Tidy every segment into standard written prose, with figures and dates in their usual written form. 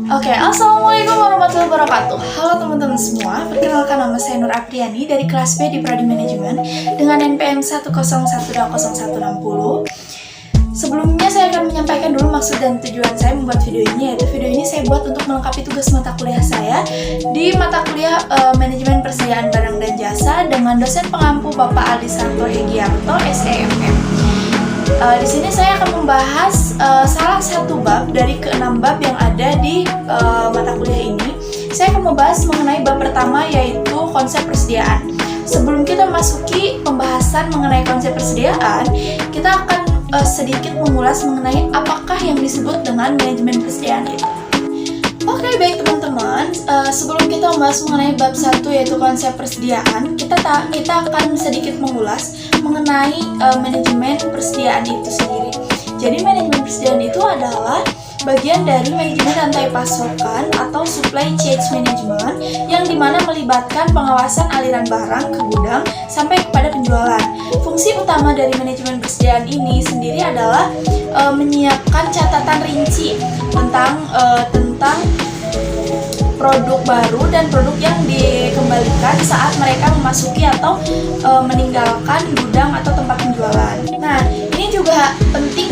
Assalamualaikum warahmatullahi wabarakatuh. Halo teman-teman semua, perkenalkan nama saya Nur Apriani dari kelas B di Prodi Manajemen dengan NPM 1012010. Sebelumnya saya akan menyampaikan dulu maksud dan tujuan saya membuat video ini, yaitu video ini saya buat untuk melengkapi tugas mata kuliah saya di mata kuliah Manajemen Persediaan Barang dan Jasa dengan dosen pengampu Bapak Aldisanto Hegiarto, SEMM. Di sini saya akan membahas salah satu bab dari ke-6 bab yang ada di mata kuliah ini. Saya akan membahas mengenai bab pertama, yaitu konsep persediaan. Sebelum kita masuki pembahasan mengenai konsep persediaan, kita akan sedikit mengulas mengenai apakah yang disebut dengan manajemen persediaan itu. Oke, baik teman-teman, sebelum kita membahas mengenai bab 1 yaitu konsep persediaan, kita akan sedikit mengulas mengenai manajemen persediaan itu sendiri. Jadi manajemen persediaan itu adalah bagian dari manajemen rantai pasokan atau supply chain management yang dimana melibatkan pengawasan aliran barang ke gudang sampai kepada penjualan. Fungsi utama dari manajemen persediaan ini sendiri adalah menyiapkan catatan rinci tentang produk baru dan produk yang dikembalikan saat mereka memasuki atau meninggalkan gudang atau tempat penjualan. Nah, ini juga penting,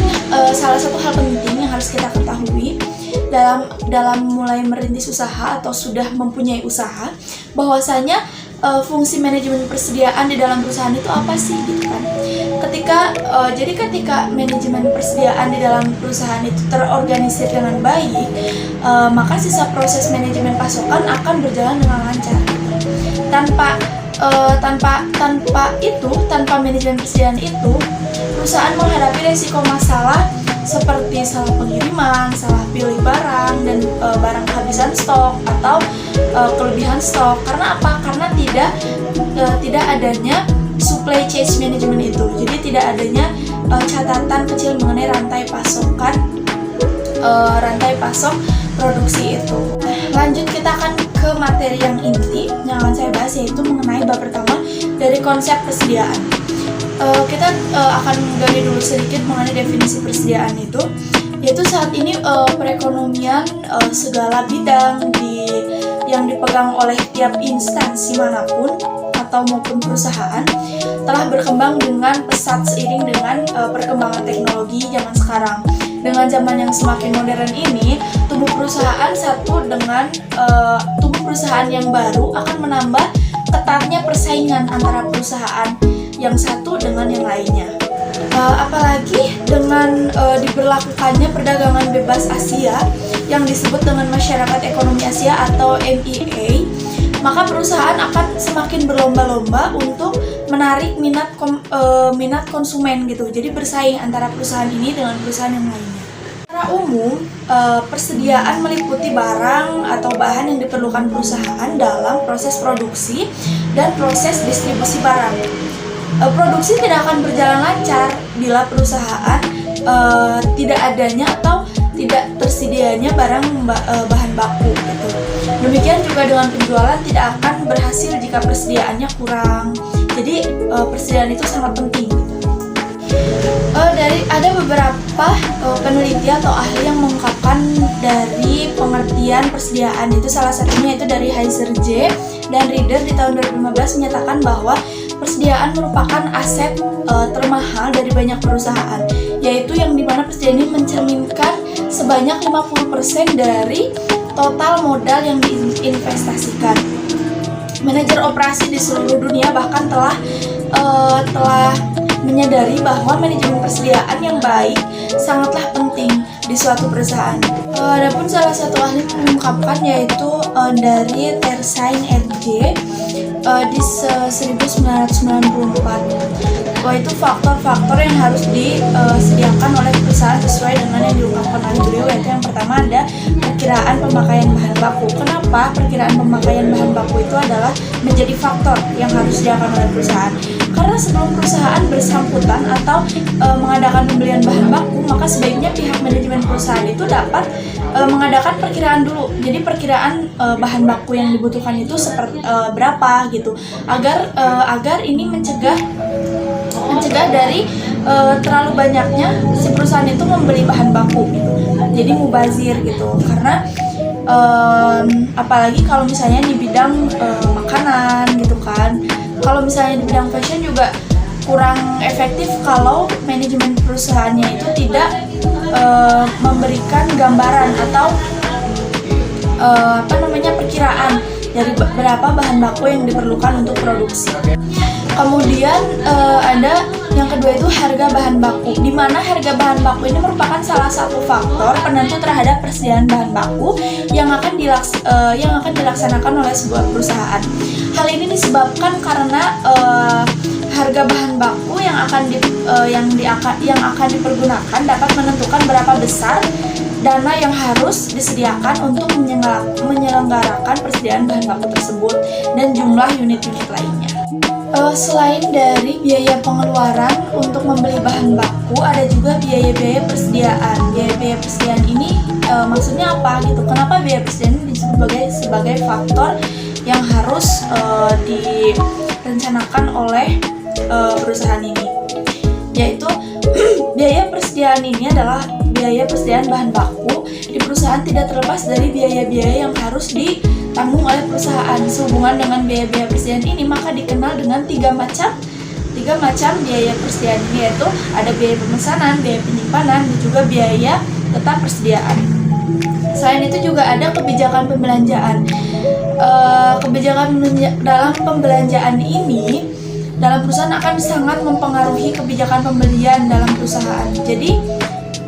salah satu hal penting yang harus kita ketahui dalam mulai merintis usaha atau sudah mempunyai usaha, bahwasanya fungsi manajemen persediaan di dalam perusahaan itu apa sih, gitu kan? Ketika manajemen persediaan di dalam perusahaan itu terorganisir dengan baik, maka sisa proses manajemen pasokan akan berjalan dengan lancar. Tanpa manajemen persediaan itu, perusahaan menghadapi resiko masalah seperti salah pengiriman, salah pilih barang, dan barang kehabisan stok atau kelebihan stok. Karena apa? Karena tidak adanya supply chain management itu. Jadi tidak adanya catatan kecil mengenai rantai pasok produksi itu. Lanjut, kita akan ke materi yang inti yang akan saya bahas, yaitu mengenai bab pertama dari konsep persediaan. Kita akan gali dulu sedikit mengenai definisi persediaan itu, yaitu saat ini perekonomian segala bidang yang dipegang oleh tiap instansi manapun atau maupun perusahaan telah berkembang dengan pesat seiring dengan perkembangan teknologi zaman sekarang. Dengan zaman yang semakin modern ini, tubuh perusahaan yang baru akan menambah ketatnya persaingan antara perusahaan yang satu dengan yang lainnya. Apalagi dengan diberlakukannya perdagangan bebas Asia yang disebut dengan Masyarakat Ekonomi Asia atau MEA, maka perusahaan akan semakin berlomba-lomba untuk menarik minat konsumen gitu. Jadi bersaing antara perusahaan ini dengan perusahaan yang lainnya. Secara umum, persediaan meliputi barang atau bahan yang diperlukan perusahaan dalam proses produksi dan proses distribusi barang. Produksi tidak akan berjalan lancar bila perusahaan tidak adanya atau tidak tersedianya bahan baku gitu. Demikian juga dengan penjualan tidak akan berhasil jika persediaannya kurang. Jadi persediaan itu sangat penting gitu. Ada beberapa peneliti atau ahli yang mengungkapkan dari pengertian persediaan itu, salah satunya itu dari Heiser J dan Reader di tahun 2015 menyatakan bahwa persediaan merupakan aset termahal dari banyak perusahaan, yaitu yang dimana persediaan ini mencerminkan sebanyak 50% dari total modal yang diinvestasikan. Manajer operasi di seluruh dunia bahkan telah menyadari bahwa manajemen persediaan yang baik sangatlah penting di suatu perusahaan. Adapun salah satu ahli mengungkapkan, yaitu dari Tersain RJ di 1994, bahwa itu faktor-faktor yang harus disediakan oleh perusahaan sesuai dengan yang diungkapkan oleh beliau, yaitu yang pertama ada perkiraan pemakaian bahan baku. Kenapa perkiraan pemakaian bahan baku itu adalah menjadi faktor yang harus disediakan oleh perusahaan? Karena sebelum perusahaan bersangkutan atau mengadakan pembelian bahan baku, maka sebaiknya pihak manajemen perusahaan itu dapat mengadakan perkiraan dulu. Jadi perkiraan bahan baku yang dibutuhkan itu seperti berapa gitu, agar ini mencegah dari terlalu banyaknya si perusahaan itu membeli bahan baku gitu. Jadi mubazir gitu. Karena Apalagi kalau misalnya di bidang makanan gitu kan. Kalau misalnya di bidang fashion juga kurang efektif kalau manajemen perusahaannya itu tidak memberikan gambaran atau perkiraan dari berapa bahan baku yang diperlukan untuk produksi. Kemudian ada yang kedua itu harga bahan baku, di mana harga bahan baku ini merupakan salah satu faktor penentu terhadap persediaan bahan baku yang akan dilaksanakan oleh sebuah perusahaan. Hal ini disebabkan karena harga bahan baku yang akan dipergunakan dapat menentukan berapa besar dana yang harus disediakan untuk menyelenggarakan persediaan bahan baku tersebut dan jumlah unit-unit lainnya. Selain dari biaya pengeluaran untuk membeli bahan baku, ada juga biaya-biaya persediaan. Biaya-biaya persediaan ini maksudnya apa gitu? Kenapa biaya persediaan ini disebut sebagai faktor yang harus direncanakan oleh perusahaan ini? Yaitu biaya persediaan ini adalah biaya persediaan bahan baku di perusahaan tidak terlepas dari biaya-biaya yang harus ditanggung oleh perusahaan. Sehubungan dengan biaya-biaya persediaan ini maka dikenal dengan tiga macam biaya persediaan ini, yaitu ada biaya pemesanan, biaya penyimpanan, dan juga biaya tetap persediaan. Selain itu juga ada kebijakan pembelanjaan. Dalam pembelanjaan ini dalam perusahaan akan sangat mempengaruhi kebijakan pembelian dalam perusahaan. Jadi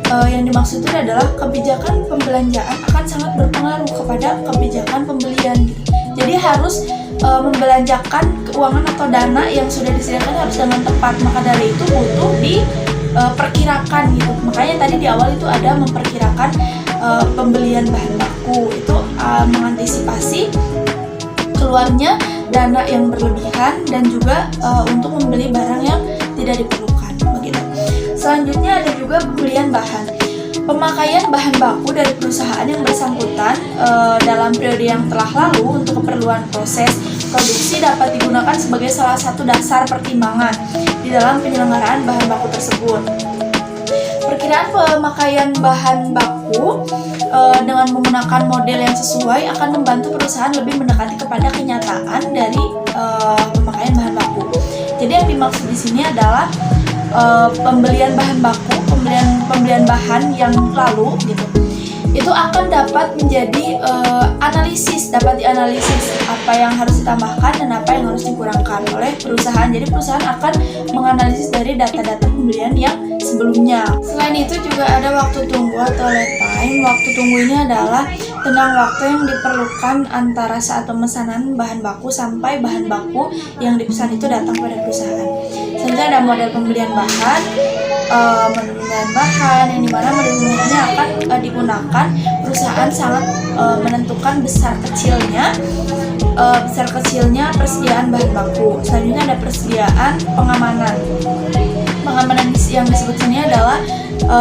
yang dimaksud itu adalah kebijakan pembelanjaan akan sangat berpengaruh kepada kebijakan pembelian. Jadi harus membelanjakan keuangan atau dana yang sudah disediakan harus dengan tepat. Maka dari itu butuh diperkirakan gitu. Makanya tadi di awal itu ada memperkirakan pembelian bahan baku, itu mengantisipasi keluarnya dana yang berlebihan dan juga untuk membeli barang yang tidak diperlukan begitu. Selanjutnya ada juga pembelian bahan. Pemakaian bahan baku dari perusahaan yang bersangkutan dalam periode yang telah lalu untuk keperluan proses produksi dapat digunakan sebagai salah satu dasar pertimbangan di dalam penyelenggaraan bahan baku tersebut. Perkiraan pemakaian bahan baku dengan menggunakan model yang sesuai akan membantu perusahaan lebih mendekati kepada kenyataan dari pemakaian bahan baku. Jadi yang dimaksud di sini adalah pembelian bahan baku, pembelian bahan yang lalu gitu. Itu akan dapat menjadi dapat dianalisis apa yang harus ditambahkan dan apa yang harus dikurangkan oleh perusahaan. Jadi perusahaan akan menganalisis dari data-data pembelian yang sebelumnya. Selain itu juga ada waktu tunggu atau lead time. Waktu tunggu ini adalah tenggang waktu yang diperlukan antara saat pemesanan bahan baku sampai bahan baku yang dipesan itu datang pada perusahaan. Selanjutnya ada model pembelian bahan. Yang dimana model pembelian ini akan digunakan perusahaan sangat menentukan besar kecilnya persediaan bahan baku. Selanjutnya ada persediaan pengamanan. Pengamanan yang disebut sini adalah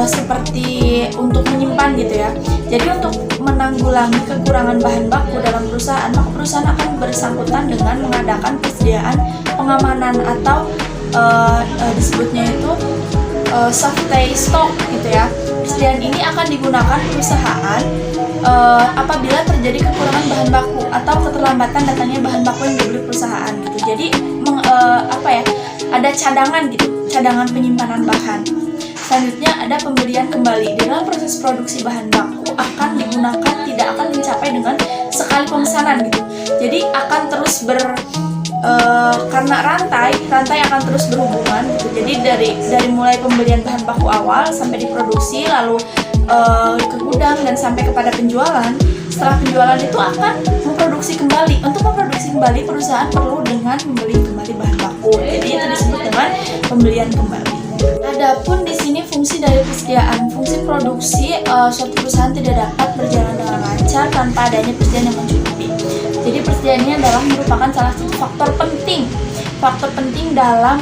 seperti untuk menyimpan gitu ya. Jadi untuk menanggulangi kekurangan bahan baku dalam perusahaan, maka perusahaan akan bersangkutan dengan mengadakan persediaan pengamanan atau disebutnya itu safety stock gitu ya. Persediaan ini akan digunakan perusahaan apabila terjadi kekurangan bahan baku atau keterlambatan datangnya bahan baku yang dibeli perusahaan gitu. Jadi ada cadangan penyimpanan bahan. Selanjutnya ada pembelian kembali. Di dalam proses produksi bahan baku tidak akan mencapai dengan sekali pemesanan gitu. Jadi akan terus karena rantai akan terus berhubungan gitu. Jadi dari mulai pembelian bahan baku awal sampai diproduksi, lalu ke gudang dan sampai kepada penjualan. Setelah penjualan itu akan memproduksi kembali. Untuk memproduksi kembali, perusahaan perlu dengan membeli kembali bahan baku. Jadi itu disebut dengan pembelian kembali. Adapun di sini fungsi dari persediaan, fungsi produksi suatu perusahaan tidak dapat berjalan dengan lancar tanpa adanya persediaan yang mencukupi. Jadi persediaan ini adalah merupakan salah satu faktor penting dalam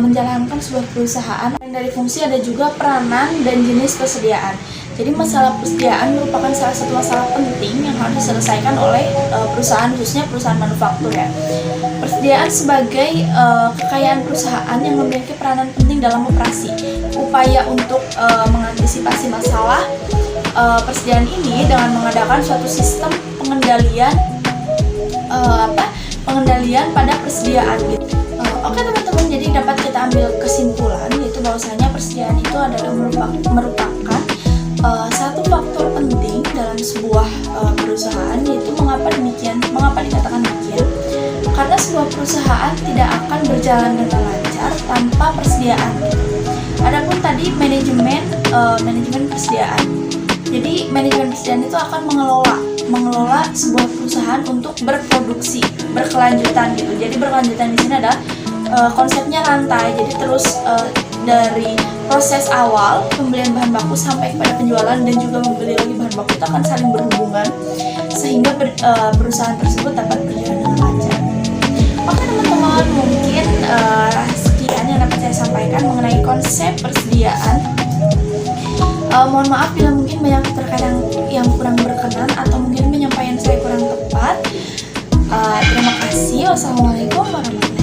menjalankan sebuah perusahaan. Dan dari fungsi ada juga peranan dan jenis persediaan. Jadi masalah persediaan merupakan salah satu masalah penting yang harus diselesaikan oleh perusahaan, khususnya perusahaan manufaktur ya. Persediaan sebagai kekayaan perusahaan yang memiliki peranan penting dalam operasi. Upaya untuk mengantisipasi masalah persediaan ini dengan mengadakan suatu sistem pengendalian pengendalian pada persediaan gitu. Oke teman-teman, jadi dapat kita ambil kesimpulan yaitu bahwasanya persediaan itu adalah merupakan satu faktor penting dalam sebuah perusahaan, yaitu mengapa dikatakan demikian? Karena sebuah perusahaan tidak akan berjalan dengan lancar tanpa persediaan. Adapun tadi manajemen persediaan. Jadi manajemen persediaan itu akan mengelola sebuah perusahaan untuk berproduksi berkelanjutan gitu. Jadi berkelanjutan di sini adalah konsepnya rantai. Jadi terus dari proses awal pembelian bahan baku sampai kepada penjualan dan juga membeli lagi bahan baku itu akan saling berhubungan sehingga perusahaan tersebut dapat berjalan dengan lancar. Oke teman-teman, mungkin sekian yang dapat saya sampaikan mengenai konsep persediaan. Mohon maaf bila mungkin banyak terkadang yang kurang berkenan atau mungkin penyampaian saya kurang tepat. Terima kasih. Wassalamualaikum warahmatullahi wabarakatuh.